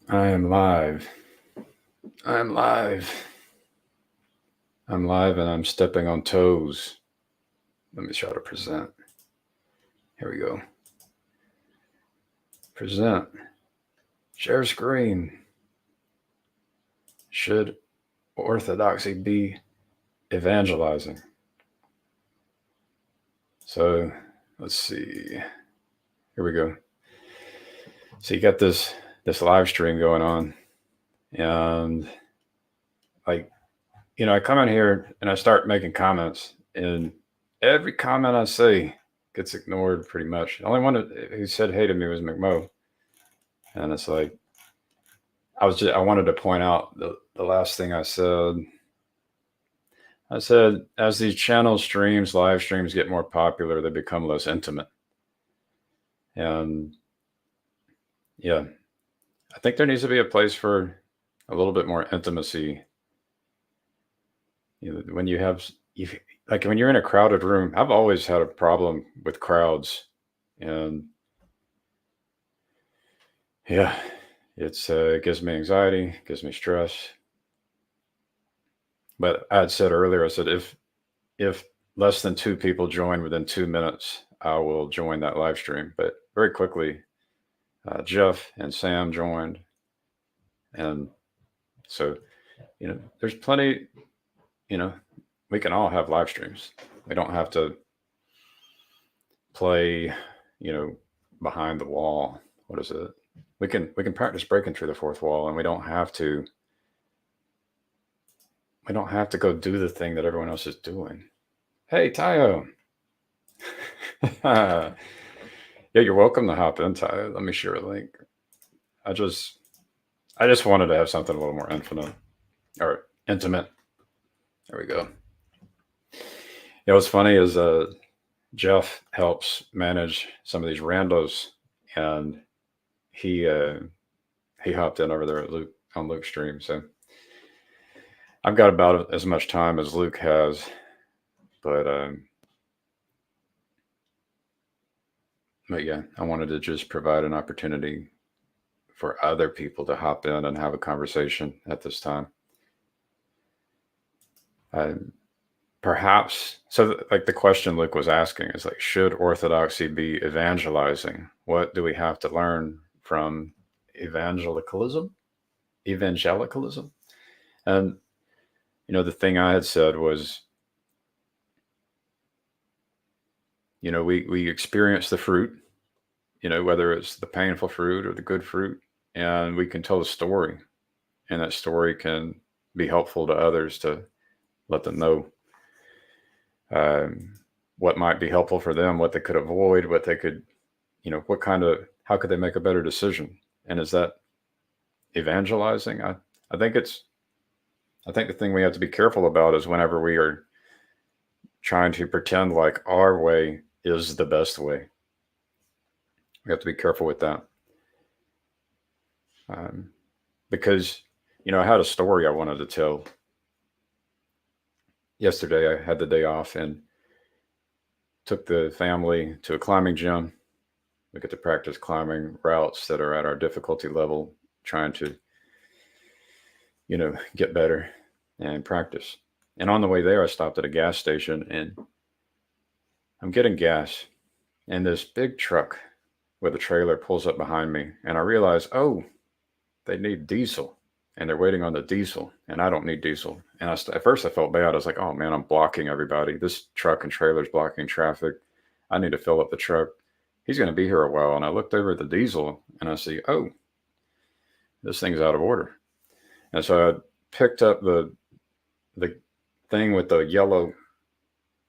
I am live. I am live. I'm live and I'm stepping on toes. Let me try to present. Here we go. Present. Share screen. Should orthodoxy be evangelizing? So let's see. Here we go. So you got this live stream going on, and like I come in here and I start making comments, and every comment I say gets ignored pretty much. The only one who said hey to me was McMo, and it's like I wanted to point out the last thing I said. I said as these channel streams, live streams get more popular, they become less intimate, and yeah, I think there needs to be a place for a little bit more intimacy. When you have you like when you're in a crowded room, I've always had a problem with crowds, and yeah, it gives me anxiety, gives me stress. But I had said earlier, I said if less than two people join within 2 minutes, I will join that live stream. But very quickly, Jeff and Sam joined, and so there's plenty. You know, we can all have live streams. We don't have to play, you know, behind the wall. What is it? We can practice breaking through the fourth wall, and we don't have to go do the thing that everyone else is doing. Hey, Tayo. Yeah, you're welcome to hop in, Tayo. Let me share a link. I just I just wanted to have something a little more infinite or intimate. There we go. What's funny is Jeff helps manage some of these randos, and he uh, he hopped in over there at Luke on Luke's stream. So I've got about as much time as Luke has, but but yeah, I wanted to just provide an opportunity for other people to hop in and have a conversation at this time. Uh, Perhaps so. Like the question Luke was asking is like, should orthodoxy be evangelizing? What do we have to learn from evangelicalism? Evangelicalism, and the thing I had said was, we experience the fruit, whether it's the painful fruit or the good fruit, and we can tell a story, and that story can be helpful to others to let them know um, what might be helpful for them, what they could avoid, what they could, what kind of, how could they make a better decision? And is that evangelizing? I think I think the thing we have to be careful about is whenever we are trying to pretend like our way is the best way, we have to be careful with that. Um, because, I had a story I wanted to tell yesterday. I had the day off and took the family to a climbing gym. We get to practice climbing routes that are at our difficulty level, trying to, get better and practice. And on the way there, I stopped at a gas station and I'm getting gas. And this big truck with a trailer pulls up behind me. And I realize, oh, they need diesel. And they're waiting on the diesel. And I don't need diesel. And at first I felt bad. I was like, oh man, I'm blocking everybody. This truck and trailer's blocking traffic. I need to fill up the truck. He's going to be here a while. And I looked over at the diesel and I see, oh, this thing's out of order. And so I picked up the thing with the yellow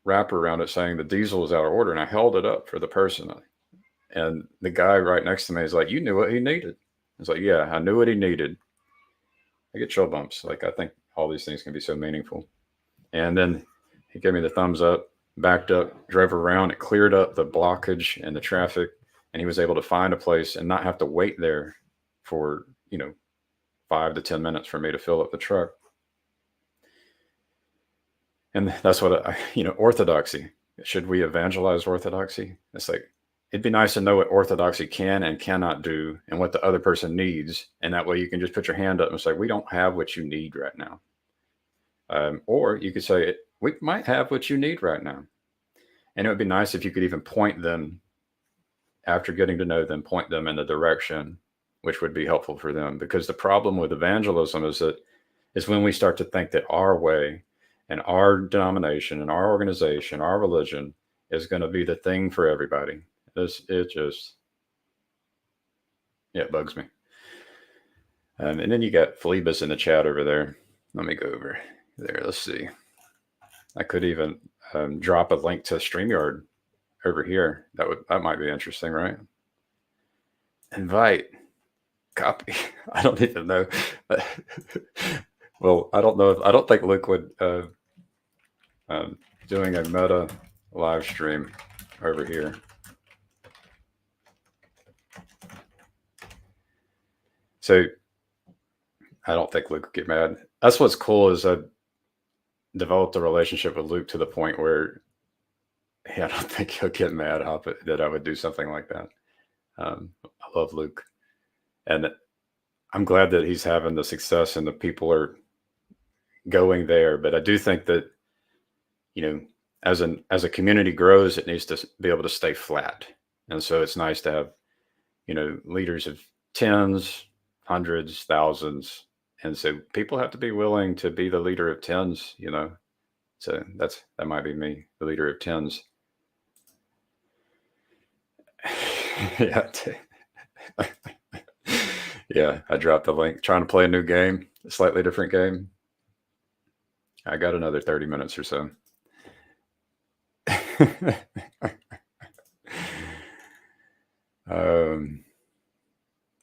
wrapper around it saying the diesel is out of order, and I held it up for the person. And the guy right next to me is like, "You knew what he needed." I was like, "Yeah, I knew what he needed." I get chill bumps. Like I think all these things can be so meaningful. And then he gave me the thumbs up, backed up, drove around. It cleared up the blockage and the traffic, and he was able to find a place and not have to wait there for 5 to 10 minutes for me to fill up the truck. And that's what orthodoxy. Should we evangelize orthodoxy? It's like it'd be nice to know what orthodoxy can and cannot do and what the other person needs. And that way you can just put your hand up and say, we don't have what you need right now. Or you could say, we might have what you need right now. And it would be nice if you could even point them, after getting to know them, point them in the direction which would be helpful for them. Because the problem with evangelism is when we start to think that our way and our denomination and our organization, our religion is going to be the thing for everybody. It bugs me. And then you got Phlebas in the chat over there. Let me go over there. Let's see. I could even drop a link to StreamYard over here. That might be interesting, right? Invite, copy. I don't even know. Well, I don't think Luke would doing a meta live stream over here. So I don't think Luke would get mad. That's what's cool is I developed a relationship with Luke to the point where I don't think he'll get mad that I would do something like that. I love Luke, and I'm glad that he's having the success and the people are going there. But I do think that, as a community grows, it needs to be able to stay flat. And so it's nice to have, leaders of tens, hundreds, thousands. And so people have to be willing to be the leader of tens, So that might be me, the leader of tens. Yeah. Yeah, I dropped the link. Trying to play a new game, a slightly different game. I got another 30 minutes or so.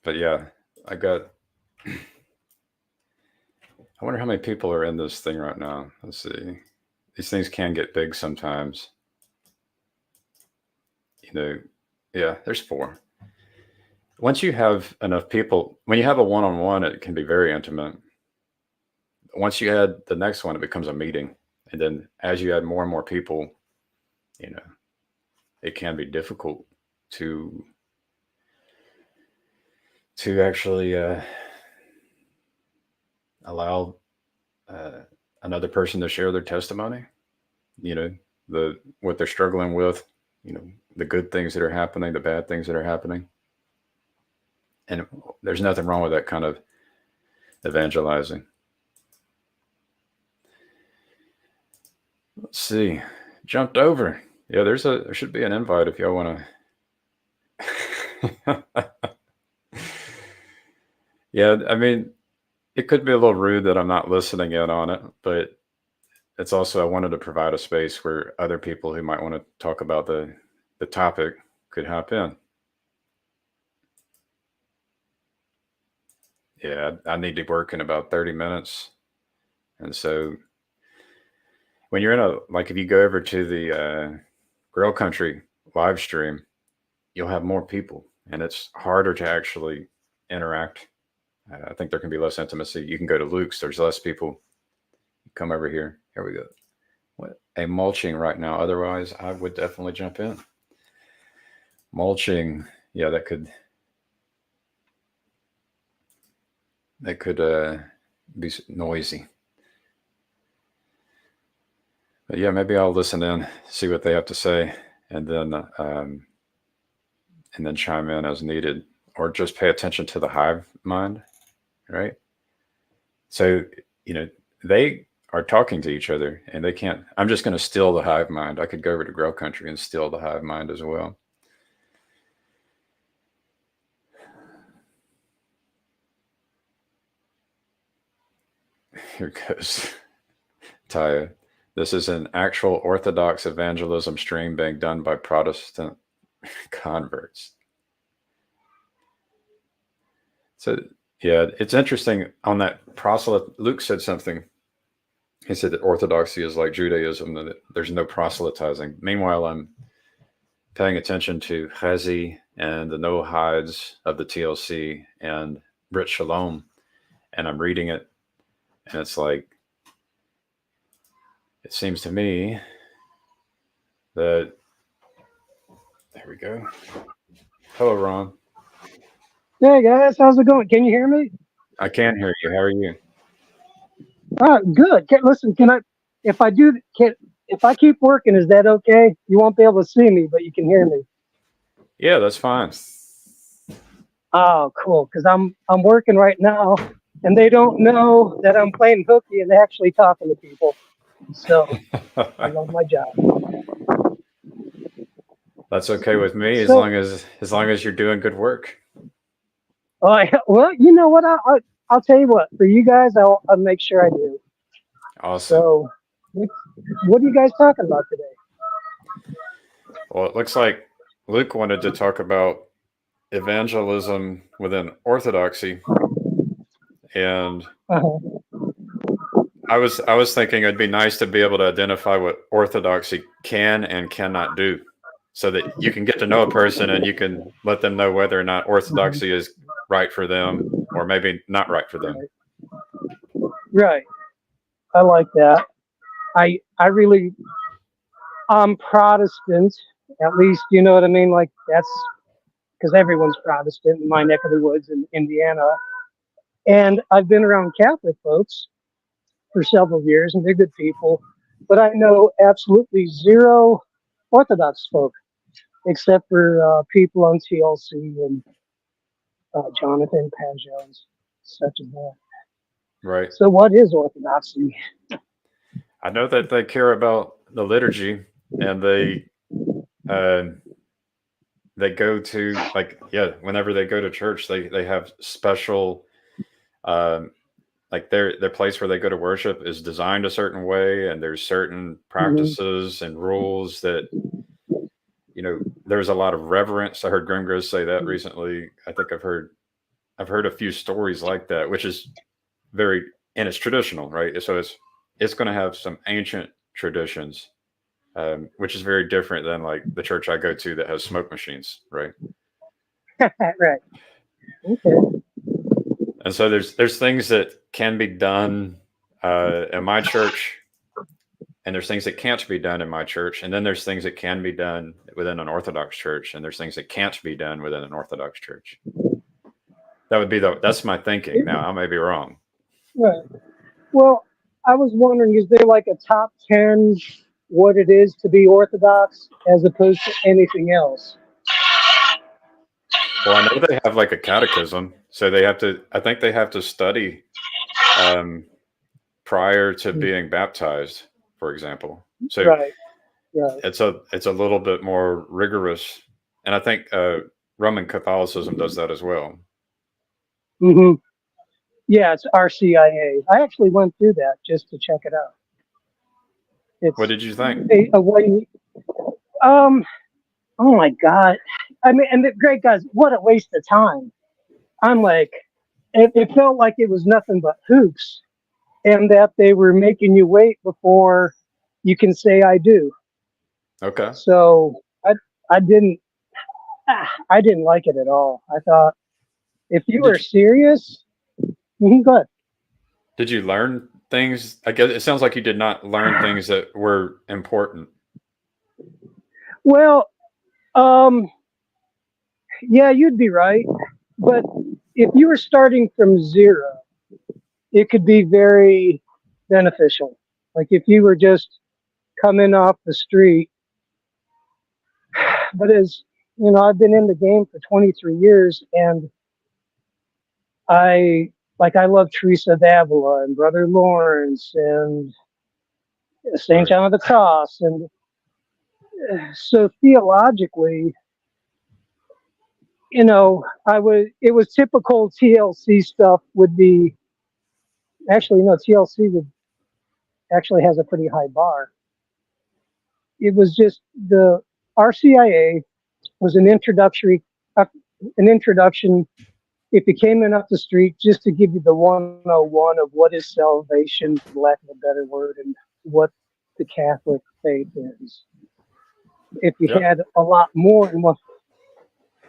But yeah, I wonder how many people are in this thing right now. Let's see. These things can get big sometimes. Yeah, there's 4. Once you have enough people, when you have a one-on-one, it can be very intimate. Once you add the next one, it becomes a meeting. And then as you add more and more people, it can be difficult to actually allow another person to share their testimony, what they're struggling with, the good things that are happening, the bad things that are happening. And there's nothing wrong with that kind of evangelizing. Let's see. Jumped over. Yeah, there should be an invite if y'all want to. Yeah, I mean, it could be a little rude that I'm not listening in on it, but it's also, I wanted to provide a space where other people who might want to talk about the topic could hop in. Yeah, I need to work in about 30 minutes. And so when you're if you go over to the Grill Country live stream, you'll have more people and it's harder to actually interact. I think there can be less intimacy. You can go to Luke's, there's less people. Come over here. Here we go. What a mulching right now. Otherwise, I would definitely jump in. Mulching, yeah, that could be noisy. But yeah, maybe I'll listen in, see what they have to say, and then chime in as needed, or just pay attention to the hive mind, right? So they are talking to each other, and they can't. I'm just going to steal the hive mind. I could go over to Grill Country and steal the hive mind as well. Here goes Taya. This is an actual Orthodox evangelism stream being done by Protestant converts. So yeah, it's interesting on that proselyte. Luke said something. He said that Orthodoxy is like Judaism, that there's no proselytizing. Meanwhile, I'm paying attention to Chazi and the No Hides of the TLC and Brit Shalom, and I'm reading it, and it's like, it seems to me that There we go. Hello, Ron. Hey guys, how's it going? Can you hear me? I can hear you. How are you? Good. Listen, can I? If I do, can if I keep working, is that okay? You won't be able to see me, but you can hear me. Yeah, that's fine. Oh, cool. Because I'm working right now, and they don't know that I'm playing hooky and actually talking to people. So I love my job. That's okay with me So, as long as you're doing good work. well, you know what? I'll tell you what. For you guys, I'll make sure I do. Awesome. So, what are you guys talking about today? Well, it looks like Luke wanted to talk about evangelism within Orthodoxy, and Uh-huh. I was thinking it'd be nice to be able to identify what Orthodoxy can and cannot do, so that you can get to know a person and you can let them know whether or not Mhm. Orthodoxy is right for them or maybe not right for them. Right. Right. I like that. I really I'm Protestant, at least you know what I mean. Like that's because everyone's Protestant in my neck of the woods in Indiana, and I've been around Catholic folks for several years, and they're good people, but I know absolutely zero Orthodox folk except for people on TLC and Jonathan Pageos, such as that. Right. So, what is Orthodoxy? I know that they care about the liturgy and uh, they go to, like, yeah, whenever they go to church, they have special, um, like their place where they go to worship is designed a certain way, and there's certain Hmm. practices and rules that, there's a lot of reverence. I heard Grimgos say that recently. I think I've heard a few stories like that, which is very, and it's traditional, right? So it's going to have some ancient traditions, which is very different than like the church I go to that has smoke machines, right? Right. Okay. And so there's things that can be done in my church, and there's things that can't be done in my church, and then there's things that can be done within an Orthodox church, and there's things that can't be done within an Orthodox church. That's my thinking. Now I may be wrong. Right. Well, I was wondering, is there like a top 10 what it is to be Orthodox as opposed to anything else? Well, I know they have like a catechism, so I think they have to study um, prior to being baptized, for example. So Right, right. it's a little bit more rigorous, and I think Roman Catholicism does that as well. Hmm. Yeah, it's RCIA. I actually went through that just to check it out. What It's did you think? a way, um, oh my God. I mean, and the great guys, what a waste of time. I'm like, it felt like it was nothing but hoops and that they were making you wait before you can say I do. Okay. So I didn't I didn't like it at all. I thought if you Did were you serious, good. did you learn things? I guess it sounds like you did not learn things that were important. Well, um, yeah, you'd be right. But if you were starting from zero, it could be very beneficial. Like if you were just coming off the street, but as you know, I've been in the game for 23 years, and I love Teresa of Avila and Brother Lawrence and Saint Right. John of the Cross, and so theologically, it was typical TLC stuff would be actually no TLC would actually has a pretty high bar. It was just the RCIA was an introduction. If you came in off the street, just to give you the 101 of what is salvation, for lack of a better word, and what the Catholic faith is. If you Yep. had a lot more, and well,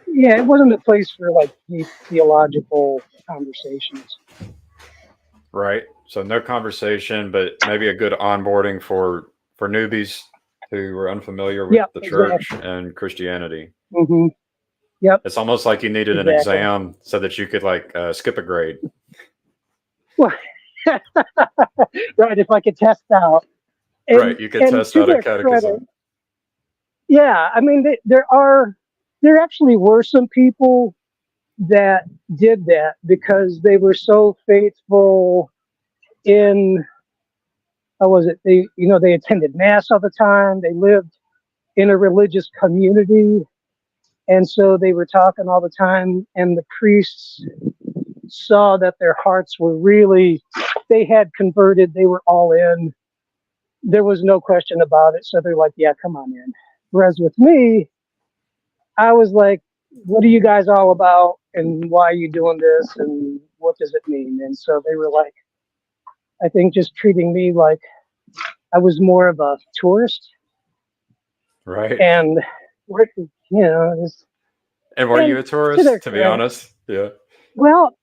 yeah, it wasn't a place for like deep theological conversations. Right. So no conversation, but maybe a good onboarding for newbies. who were unfamiliar with Yep, the church exactly. and Christianity. Hmm. Yep, It's almost like you needed an exactly. exam so that you could like skip a grade. Well, right, if I could test out. Right, you could And test to out a their credit, catechism. yeah, I mean, there actually were some people that did that because they were so faithful in, how was it? They attended mass all the time. They lived in a religious community. And so they were talking all the time, and the priests saw that their hearts were really, they had converted, they were all in. There was no question about it. So they're like, yeah, come on in. Whereas with me, I was like, what are you guys all about? And why are you doing this? And what does it mean? And so they were like, I think just treating me like I was more of a tourist. Right. And, just, And were you and a to their tourist, to be credit, honest? Yeah. well,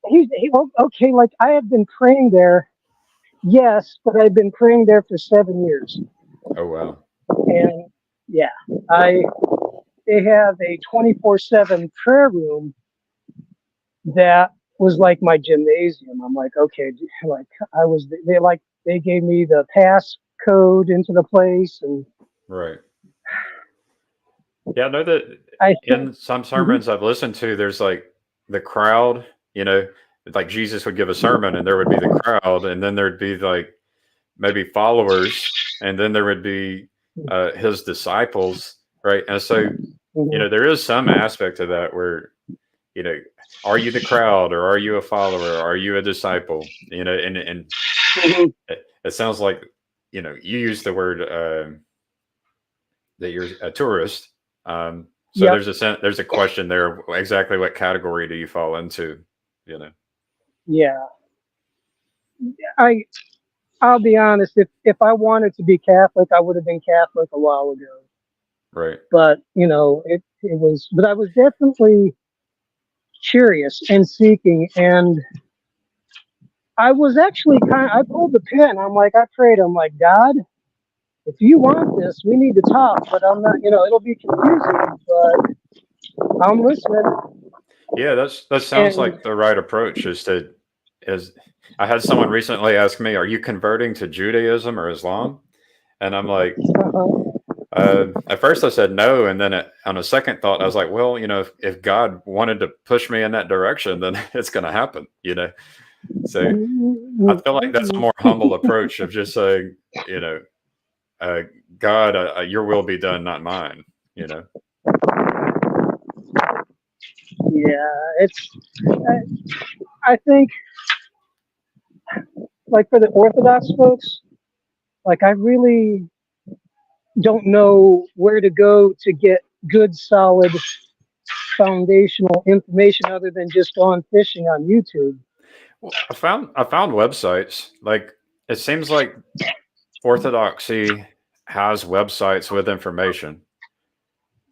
okay, like I have been praying there, yes, but I've been praying there for 7 years. Oh, wow. And yeah, they have a 24/7 prayer room that was like my gymnasium. I'm like, okay, like they gave me the pass code into the place, and Right. Yeah, I know that I think, in some mhm, sermons I've listened to, there's like the crowd, like Jesus would give a sermon and there would be the crowd, and then there'd be like maybe followers, and then there would be his disciples, right? And so, mhm, there is some aspect of that where, you know, are you the crowd or are you a follower? Are you a disciple? And mhm. it sounds like, you use the word that you're a tourist. So Yep, there's a question there. Exactly what category do you fall into? You know, yeah. I I'll be honest. If I wanted to be Catholic, I would have been Catholic a while ago. right? But it was. But I was definitely curious and seeking, and I was actually I pulled the pin. I'm like, I prayed. I'm like, God, if you want this, we need to talk. But I'm not. It'll be confusing, but I'm listening. Yeah, that sounds And like the right approach. Is I had someone recently ask me, "Are you converting to Judaism or Islam?" And I'm like, at first I said no, and then on a second thought, I was like, well, if God wanted to push me in that direction, then it's going to happen. So I feel like that's a more humble approach of just saying, you know, uh, God, your will be done, not mine. yeah, I think like for the Orthodox folks, like I really don't know where to go to get good, solid, foundational information other than just going fishing on YouTube. Well, I found websites. Like it seems like Orthodoxy has websites with information.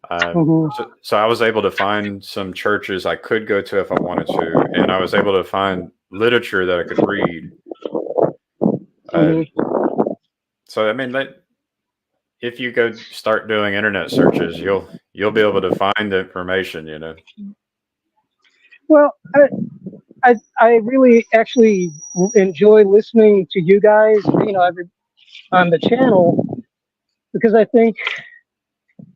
Hmm. So I was able to find some churches I could go to if I wanted to, and I was able to find literature that I could read. Uh, Hmm. so I mean, if you go start doing internet searches, you'll be able to find the information. Well, I really actually enjoy listening to you guys, on the channel, because I think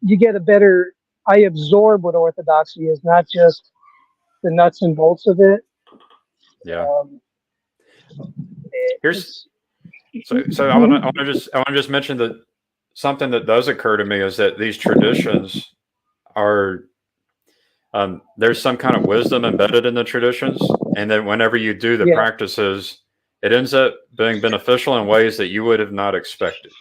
you get a better. I absorb what Orthodoxy is, not just the nuts and bolts of it. Yeah. Um, Here's it's, so I want to just mention that something that does occur to me is that these traditions are there's some kind of wisdom embedded in the traditions, and then whenever you do the yeah. practices, it ends up being beneficial in ways that you would have not expected,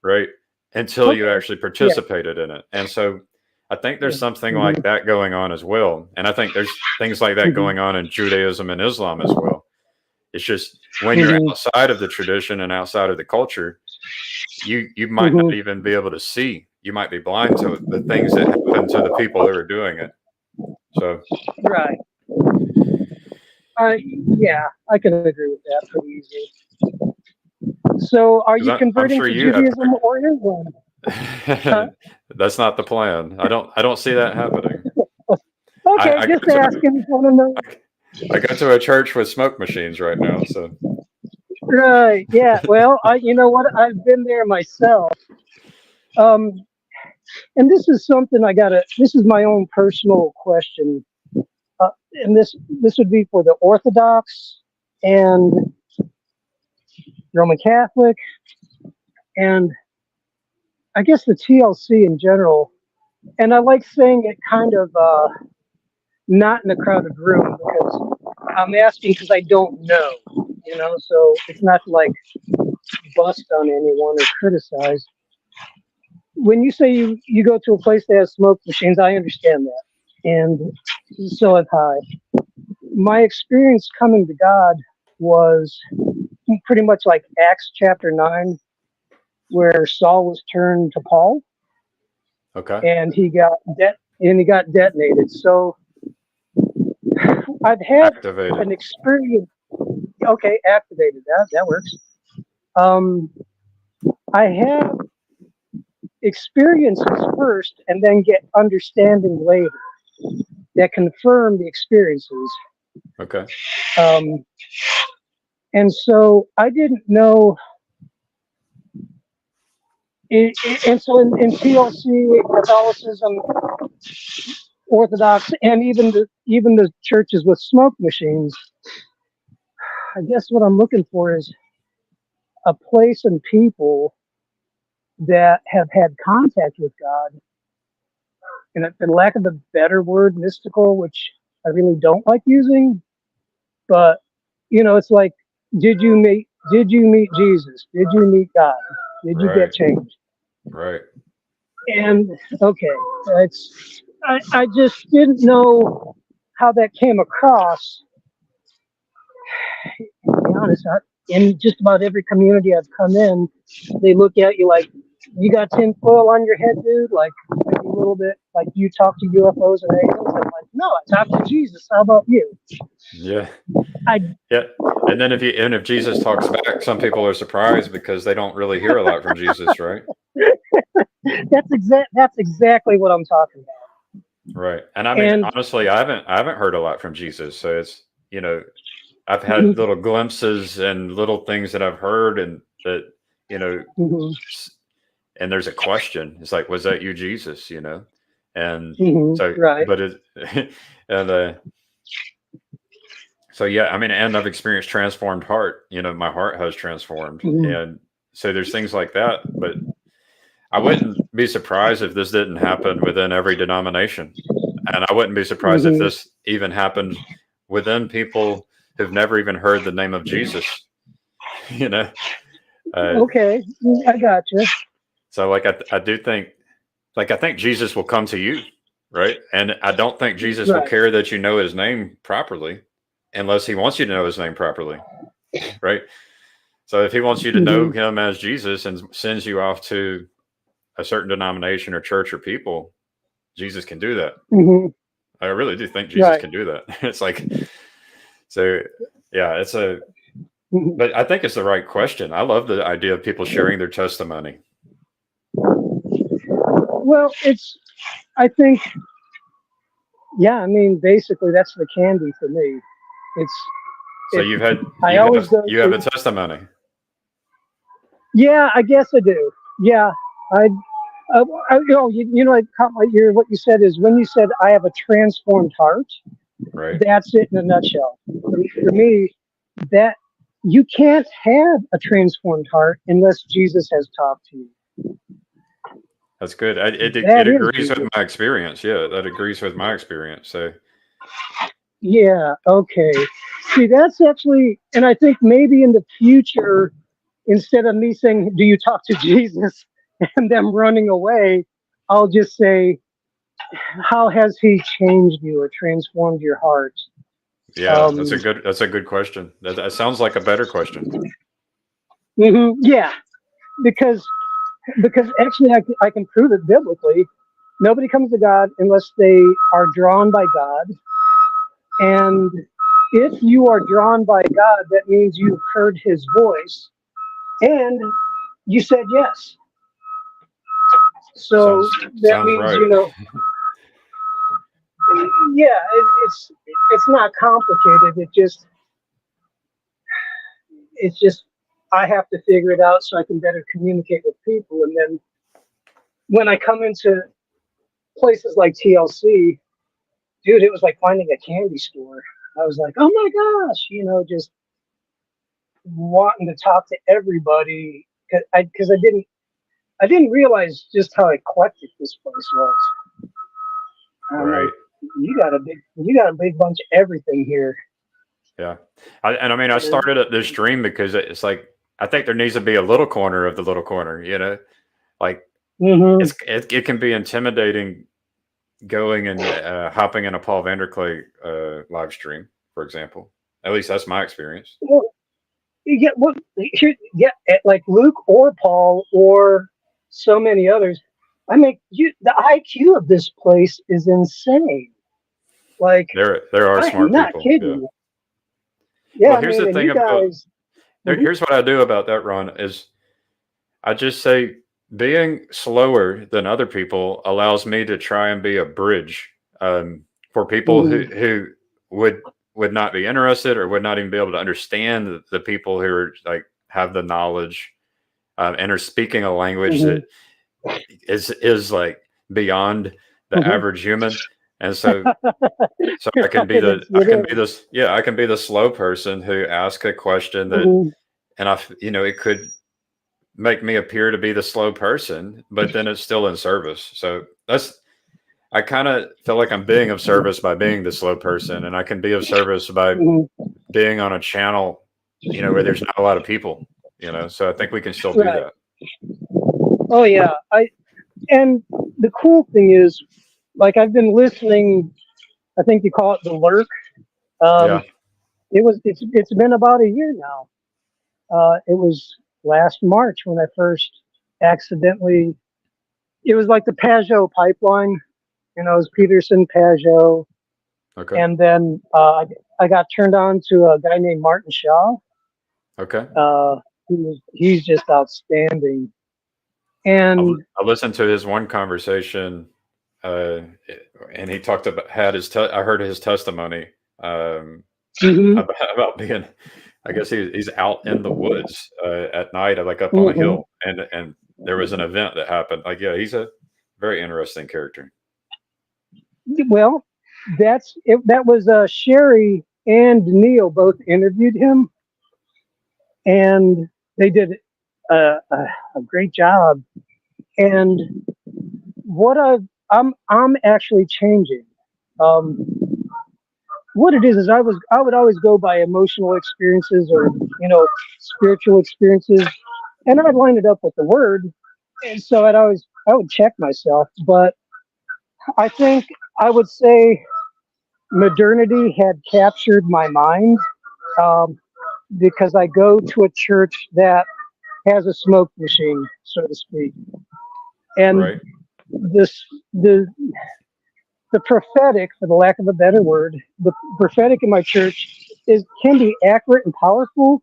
right? Until you Okay. actually Yeah. participated in it. And so I think Yeah. there's something Hmm. like that going on as well. And I think there's things like that Hmm. going on in Judaism and Islam as well. It's just when you're Hmm. outside of the tradition and outside of the culture, you might not Hmm. even be able to see. You might be blind to the things that happen to the people that are doing it. So Right. Yeah, I can agree with that pretty easy. So, are you because I'm converting sure to you have Judaism or Islam? That's not the plan. I don't see that happening. Okay, I just go to asking. Want to know? I go to a church with smoke machines right now, so Right. Yeah. Well, you know what? I've been there myself. Um, and this is something this is my own personal question. And this would be for the Orthodox and Roman Catholic, and I guess the TLC in general. And I like saying it kind of not in a crowded room because I'm asking because I don't know, so it's not like bust on anyone or criticize. When you say you go to a place that has smoke machines, I understand that. And so have I. My experience coming to God was pretty much like Acts chapter 9, where Saul was turned to Paul okay. and he got detonated. So I've had an Activated. experience. Okay, activated. That works. I have experiences first and then get understanding later that confirm the experiences. Okay. And so I didn't know. And so in TLC, Catholicism, Orthodox, and even the churches with smoke machines, I guess what I'm looking for is a place and people that have had contact with God, and for lack of a better word, mystical, which I really don't like using, but it's like, did you meet Jesus? Did you meet God? Did you get Right. changed? Right. And okay, I just didn't know how that came across. To be honest, in just about every community I've come in, they look at you like, you got tinfoil on your head, dude. Like maybe a little bit, like you talk to UFOs and aliens. I'm like, no, I talk to Jesus. How about you? Yeah. I Yeah. And then if Jesus talks back, some people are surprised because they don't really hear a lot from Jesus, right? That's exactly what I'm talking about. Right. And I mean, And honestly, I haven't heard a lot from Jesus. So it's, I've had little glimpses and little things that I've heard and that, and there's a question. It's like, was that you, Jesus? And so, right. but it, and so yeah, I mean, and I've experienced transformed heart. My heart has transformed, and so there's things like that. But I wouldn't be surprised if this didn't happen within every denomination, and I wouldn't be surprised if this even happened within people who've never even heard the name of Jesus. Okay, I got you. So, like, I do think, like, I think Jesus will come to you, right? And I don't think Jesus will Right. care that you know his name properly, unless he wants you to know his name properly, right? So, if he wants you to know him as Jesus and sends you off to a certain denomination or church or people, Jesus can do that. I really do think Jesus can do that. It's like, so yeah, but I think it's the right question. I love the idea of people sharing their testimony. Well, I think, yeah, I mean, basically that's the candy for me. So you have a testimony. Yeah, I guess I do. Yeah, what you said is when you said I have a transformed heart. Right. That's it in a nutshell. For me, that you can't have a transformed heart unless Jesus has talked to you. That's good. It agrees with my experience. Yeah, that agrees with my experience. So. Yeah. Okay. See, that's actually, and I think maybe in the future, instead of me saying, "Do you talk to Jesus?" and them running away, I'll just say, "How has he changed you or transformed your heart?" Yeah, that's a good question. That sounds like a better question. Yeah, because actually I can prove it biblically. Nobody comes to God unless they are drawn by God. And if you are drawn by God, that means you've heard his voice and you said yes. So that Sounds means, right. you know, yeah, it's not complicated. It's just I have to figure it out so I can better communicate with people. And then when I come into places like TLC, dude, it was like finding a candy store. I was like, oh my gosh, you know, just wanting to talk to everybody because I didn't realize just how eclectic this place was. I'm like, Right. you got a big bunch of everything here. Yeah. I mean, I And, started at this dream because it's like, I think there needs to be a little corner of the little corner, you know, like hmm it can be intimidating going and hopping in a Paul Vanderklay live stream, for example. At least that's my experience. well, yeah, well, here, yeah, like Luke or Paul or so many others. I mean, the IQ of this place is insane. Like, There are I am smart not people. kidding Yeah. you. Yeah, Well, I here's mean, the and thing you about guys. Mhm. here's what I do about that, Ron, is I just say being slower than other people allows me to try and be a bridge for people Mhm. who would would not be interested or would not even be able to understand the people who are like have the knowledge and are speaking a language that Mhm. is like beyond the Mhm. average human. And so I can Right, be I it can be is. this, yeah, I can be the slow person who asks a question that, Mhm. and you know, it could make me appear to be the slow person, but then it's still in service. So I kind of feel like I'm being of service by being the slow person, and I can be of service by Mhm. being on a channel, you know, where there's not a lot of people, you know. So I think we can still do Right. that. Oh yeah. And the cool thing is, like, I've been listening. I think you call it the lurk. Um, Yeah. it's been about a year now. It was last March when I first accidentally. It was like the Pajot pipeline. You know, it was Peterson Pajot, Okay. and then I got turned on to a guy named Martin Shaw. Okay. Uh, he's just outstanding. And I listened to his one conversation, uh, and he talked about I heard his testimony um, mhm, about being. I guess he's out in the woods at night, like up on a mhm. hill, and there was an event that happened. Like, yeah, he's a very interesting character. Well, that's it. That was Sherry and Neil both interviewed him, and they did a great job. And what I'm actually changing. Um, what it is I would always go by emotional experiences or spiritual experiences, and I'd line it up with the word, and so I would check myself. But I think I would say modernity had captured my mind, um, because I go to a church that has a smoke machine, so to speak, and Right. this the prophetic, for the lack of a better word, the prophetic in my church can be accurate and powerful,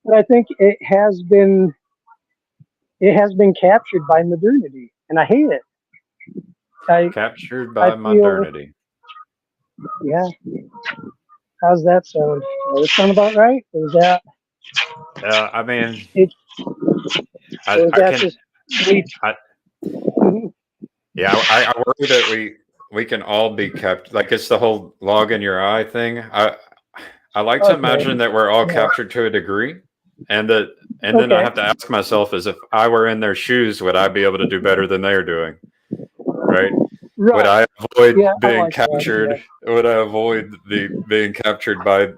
but I think it has been captured by modernity, and I hate it. I Captured I by feel modernity. yeah. How's that sound? Does that sound about right? Or is that I mean, it? Or is I that can, just me? I, Mhm. yeah, I worry that we can all be kept like it's the whole log in your eye thing. I like to Okay. imagine that we're all Yeah. captured to a degree, and that and then I Okay. have to ask myself as if I were in their shoes, would I be able to do better than they are doing? Right? Would Right. I avoid Yeah, I being like that. captured? Would I avoid the being captured by,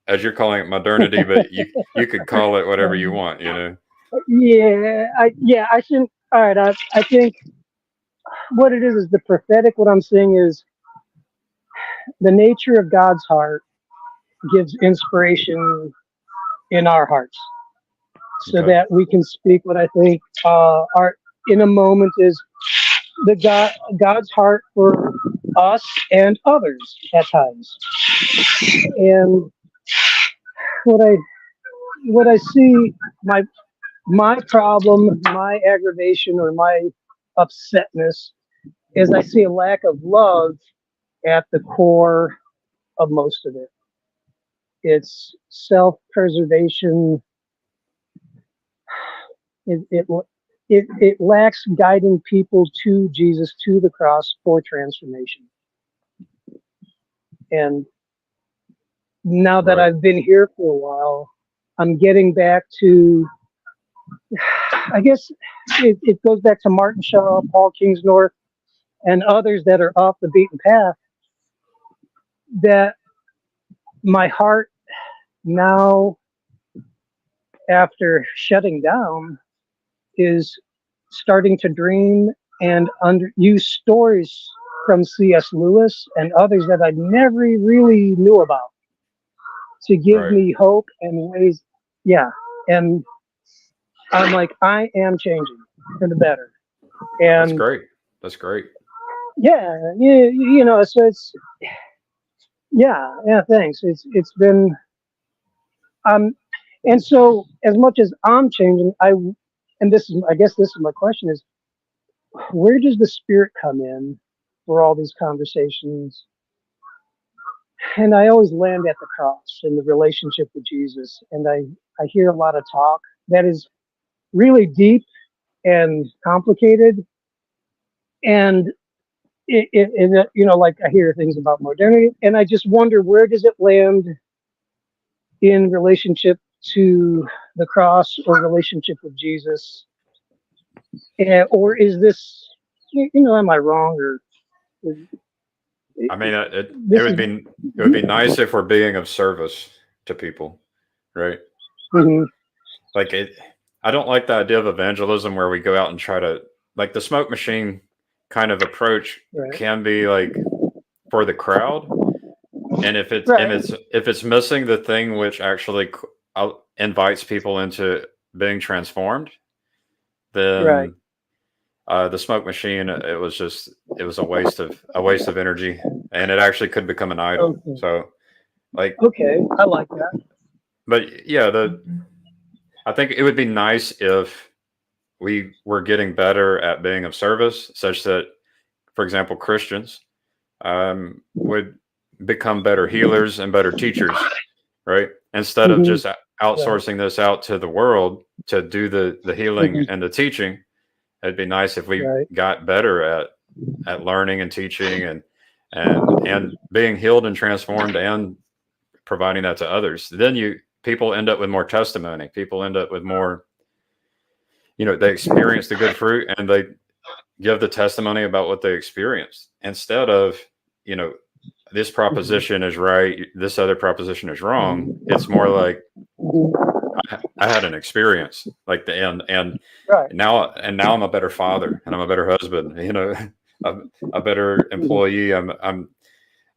as you're calling it, modernity, but you could call it whatever you want, you know? Yeah. I shouldn't. All right. I think what it is the prophetic. What I'm saying is the nature of God's heart gives inspiration in our hearts, so Okay. that we can speak what I think our in a moment is God's heart for us and others at times. And what I what I see my problem, my aggravation, or my upsetness is I see a lack of love at the core of most of it. It's self-preservation. It lacks guiding people to Jesus, to the cross for transformation. And now that Right. I've been here for a while, I'm getting back to, I guess it goes back to Martin Shaw, Paul Kingsnorth, and others that are off the beaten path, that my heart now, after shutting down, is starting to dream and use stories from C.S. Lewis and others that I never really knew about to give Right. me hope and ways. Yeah. And I'm like, I am changing for the better. That's And great. That's great. yeah, so it's, yeah, thanks. It's been, and so as much as I'm changing, I guess this is my question is, where does the Spirit come in for all these conversations? And I always land at the cross and the relationship with Jesus. And I hear a lot of talk that is really deep and complicated. And like I hear things about modernity, and I just wonder, where does it land in relationship to the cross or relationship with Jesus? Or is this, am I wrong? Or I mean, it this would is, be nice if we're being of service to people, right? mhm, Like it. I don't like the idea of evangelism where we go out and try to, like, the smoke machine kind of approach right, can be like for the crowd, and if right, it's missing the thing which actually invites people into being transformed, right. then the smoke machine, it was a waste of energy, and it actually could become an idol. Okay, So, like, okay, I like that. but yeah, I think it would be nice if we were getting better at being of service, such that, for example, Christians would become better healers and better teachers, right? Instead of Hmm. just Right. outsourcing this out to the world to do the healing Hmm. and the teaching. It'd be nice if we Right. got better at learning and teaching and being healed and transformed and providing that to others. Then people end up with more testimony. People end up with more, they experience the good fruit and they give the testimony about what they experienced instead of, you know, this Mhm. proposition is right, this other proposition is wrong. It's more like Mhm. I had an experience like and Right. now I'm a better father and I'm a better husband, a better Mhm. employee. I'm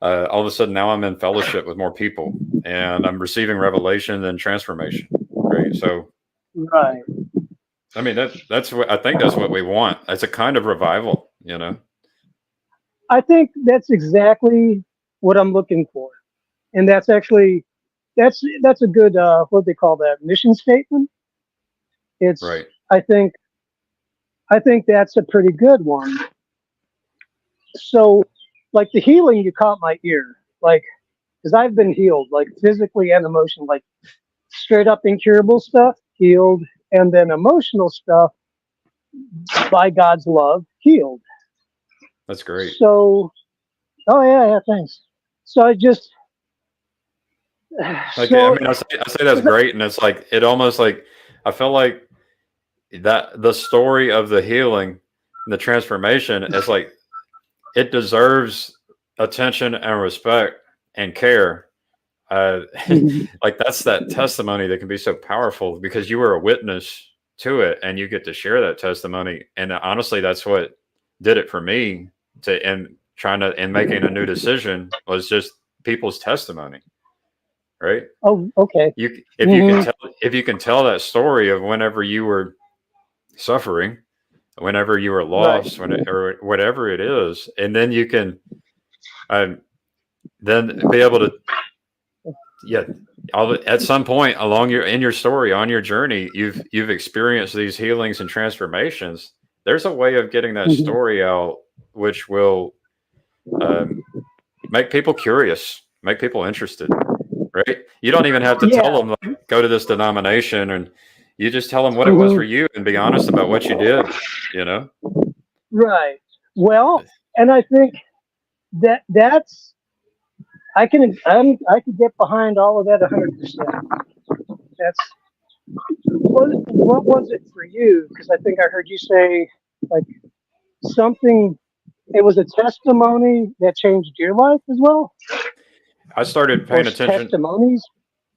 all of a sudden now I'm in fellowship with more people and I'm receiving revelation and transformation. Right. So, Right. I mean, that's what I think that's what we want. It's a kind of revival. I think that's exactly what I'm looking for, and that's actually that's a good what they call that, mission statement. It's Right. I think that's a pretty good one. So, like the healing, you caught my ear, like because I've been healed, like physically and emotionally, like straight up incurable stuff healed, and then emotional stuff by God's love healed. That's great. So, oh yeah, thanks. So I just Like, I so mean, I say that's great, and it's like it almost like I felt like that the story of the healing and the transformation is like it deserves attention and respect and care. Uh, like that's that testimony that can be so powerful because you were a witness to it and you get to share that testimony. And honestly, that's what did it for me and making a new decision was just people's testimony, right? oh, okay. You Hmm. if you can tell that story of whenever you were suffering, whenever you were Right. lost, or whatever it is, and then you can um, then be able to, yeah, at some point along your story on your journey, you've experienced these healings and transformations, there's a way of getting that Mhm. story out, which will make people curious, make people interested, right? You don't even have to tell Yeah. them like go to this denomination, and you just tell them what it was for Mhm. you and be honest about what you did. You know, Right. Well, and I think that's I can get behind all of that 100%. That's what was it for you? Because I think I heard you say like something. It was a testimony that changed your life as well, I started or paying attention. testimonies.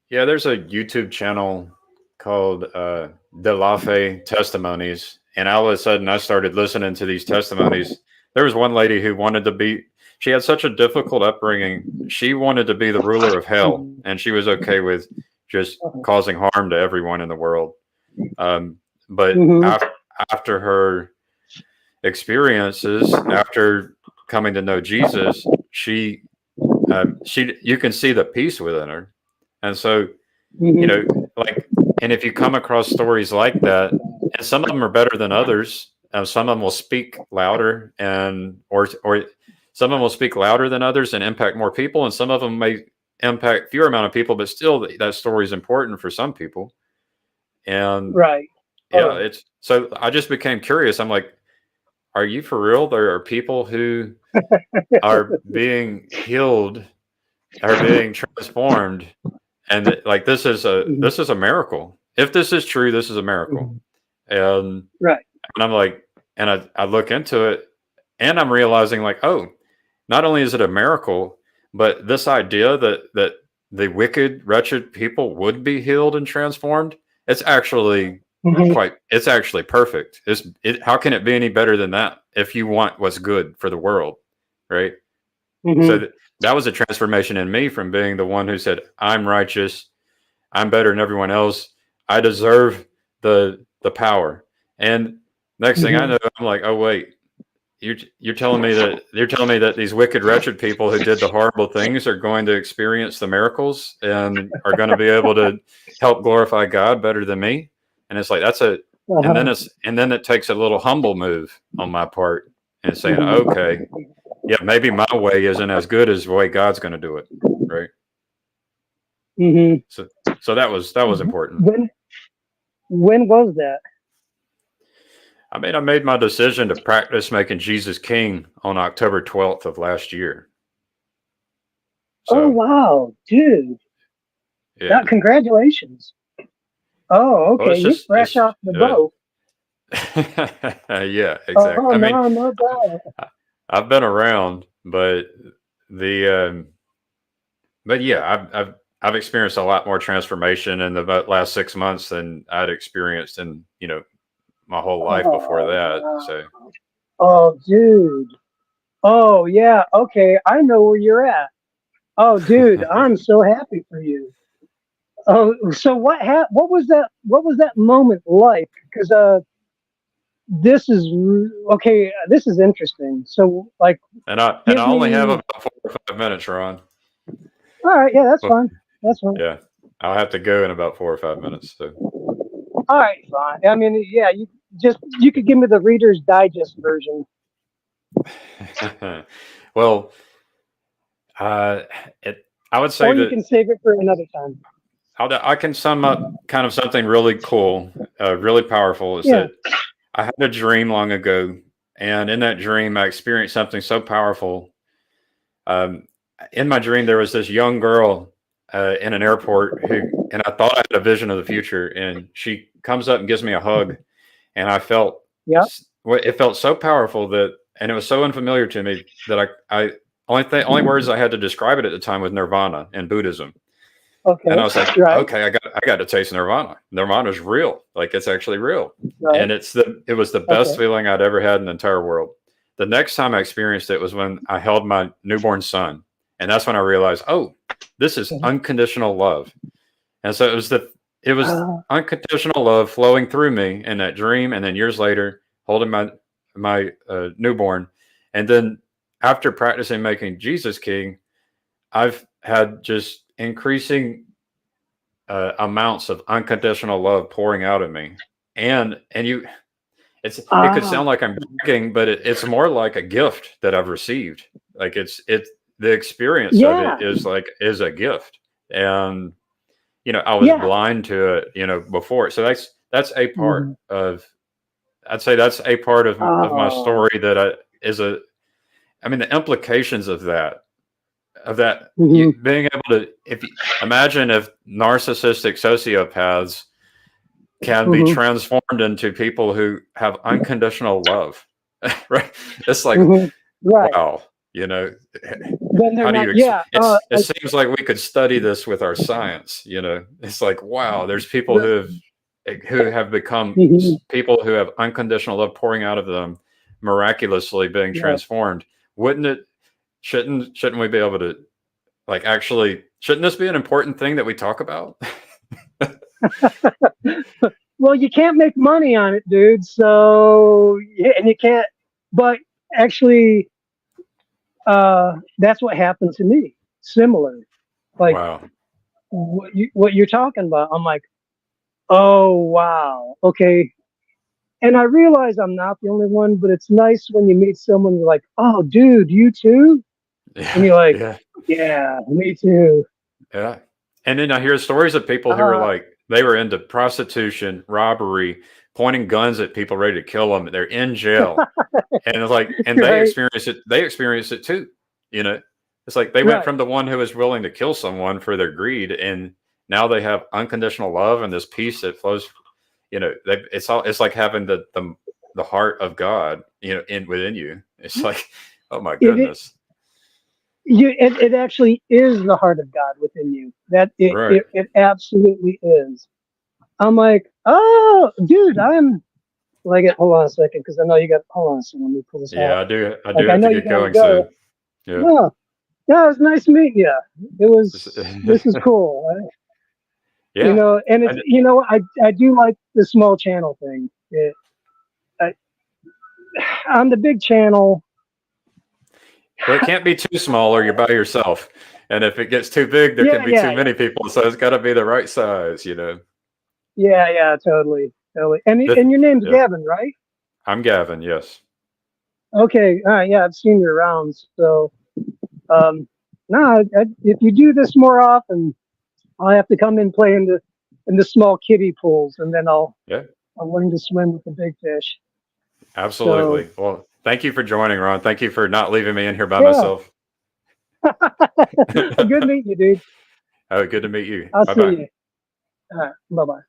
Yeah, there's a YouTube channel called De La Fe Testimonies, and all of a sudden I started listening to these testimonies. There was one lady who wanted to be. She had such a difficult upbringing. She wanted to be the ruler of hell, Mhm. and she was okay with just causing harm to everyone in the world. Um, but Mhm. after her experiences, after coming to know Jesus, she you can see the peace within her, and so you Mhm. know, like, and if you come across stories like that, and some of them are better than others, some of them will speak louder, and or some of them will speak louder than others and impact more people, and some of them may impact fewer amount of people, but still that story is important for some people. And Right. yeah, Oh. it's so I just became curious. I'm like, are you for real? There are people who are being healed, are being transformed, and like Mhm. this is a miracle. If this is true, this is a miracle. Mhm. And Right. I'm like, and I look into it, and I'm realizing like, oh, not only is it a miracle, but this idea that the wicked, wretched people would be healed and transformed, it's actually Mhm. it's actually perfect. How can it be any better than that if you want what's good for the world, right? So Mhm. that was a transformation in me from being the one who said, I'm righteous, I'm better than everyone else, I deserve the power. And next thing I Mhm. know, I'm like, oh wait, you're telling me that these wicked, wretched people who did the horrible things are going to experience the miracles and are going to be able to help glorify God better than me. And it's like Uh-huh. and then it takes a little humble move on my part and saying, Mhm. okay, yeah, maybe my way isn't as good as the way God's going to do it, right? Mhm. So that was important. When when was that? I mean, I made my decision to practice making Jesus king on October 12th of last year. Oh So wow, dude! yeah, That congratulations. Oh, well, okay. You're fresh it's off the boat. yeah, exactly. Oh I mean, no, no doubt. I've been around, but the but yeah, I've experienced a lot more transformation in the last 6 months than I'd experienced in my whole life before Oh that. wow. So Oh, dude. Oh yeah. Okay, I know where you're at. Oh, dude, I'm so happy for you. Oh, so what was that? What was that moment like? Because this is okay. This is interesting. So, like, and give I only have me. about 4 or 5 minutes, Ron. All right, yeah, that's Well, fine. That's fine. yeah, I'll have to go in about 4 or 5 minutes. So. All right, fine. I mean, yeah, you could give me the Reader's Digest version. Well, uh, it, I would say Or you that can save it for another time. I can sum up kind of something really cool, really powerful. Is Yeah. that I had a dream long ago, and in that dream, I experienced something so powerful. Um, in my dream, there was this young girl in an airport and I thought I had a vision of the future, and she comes up and gives me a hug, and I felt Yeah. it felt so powerful and it was so unfamiliar to me that I only words I had to describe it at the time was nirvana in Buddhism. And Okay. I was like, Right. okay, I got to taste Nirvana. Nirvana's real. Like it's actually real. Right. And it was the best Okay. feeling I'd ever had in the entire world. The next time I experienced it was when I held my newborn son. And that's when I realized, oh, this is unconditional love. And so it was Uh, unconditional love flowing through me in that dream. And then years later, holding my newborn. And then after practicing making Jesus king, I've had just increasing amounts of unconditional love pouring out of me, and It could Ah, sound like I'm bragging, but it's more like a gift that I've received. Like the experience of yeah, it is a gift. And I was yeah. blind to it, before. So that's a part Mhm. of I'd say that's a part of my Oh, story that I mean the implications of that mhm, being able to if you, imagine if narcissistic sociopaths can be mhm, transformed into people who have unconditional love. Right? It's like, mhm. Right. wow, you know, Then they're how do not. you Yeah. it seems like we could study this with our science, It's like, wow, there's people The, who have become mhm, people who have unconditional love pouring out of them, miraculously being right. transformed. Wouldn't it shouldn't we be able to, like, actually, shouldn't this be an important thing that we talk about? Well, you can't make money on it, dude. So, yeah, and you can't. But actually, that's what happened to me. Similar, like Wow. what you're talking about. I'm like, oh wow, okay. And I realize I'm not the only one, but it's nice when you meet someone you're like, oh, dude, you too, and Yeah. you're like, Yeah. yeah, me too. Yeah. And then I hear stories of people who are Uh, like, they were into prostitution, robbery, pointing guns at people ready to kill them. They're in jail. And it's like, and right, they experienced it too. You know, it's like they went right. from the one who was willing to kill someone for their greed, and now they have unconditional love and this peace that flows, it's like having the heart of God, within you. It's like, oh my It, goodness. it actually is the heart of God within you. That Right. it absolutely is. I'm like, oh, dude, I'm like, hold on a second, because I know you got. Hold on a second, let me pull this out. Yeah, I do Like, I have know to you get gotta going go. soon. Yeah. Yeah, yeah, it was nice meeting you. It was. This is cool. Yeah. And it's I, I do like the small channel thing. I, on the big channel, well, it can't be too small or you're by yourself. And if it gets too big, there can yeah, be too yeah, yeah, many people. So it's got to be the right size. yeah, yeah, totally, totally. The, And your name's yeah. Gavin, right? I'm Gavin. Yes. Okay, all right, yeah, I've seen you around. So, um, no, if you do this more often, I'll have to come and play in the small kiddie pools, and then Yeah. I'll learn to swim with the big fish. So, Absolutely. Well, thank you for joining, Ron. Thank you for not leaving me in here by yeah, myself. good meeting you, dude. Oh, good to meet you. I'll Bye see bye. you. All right, bye bye.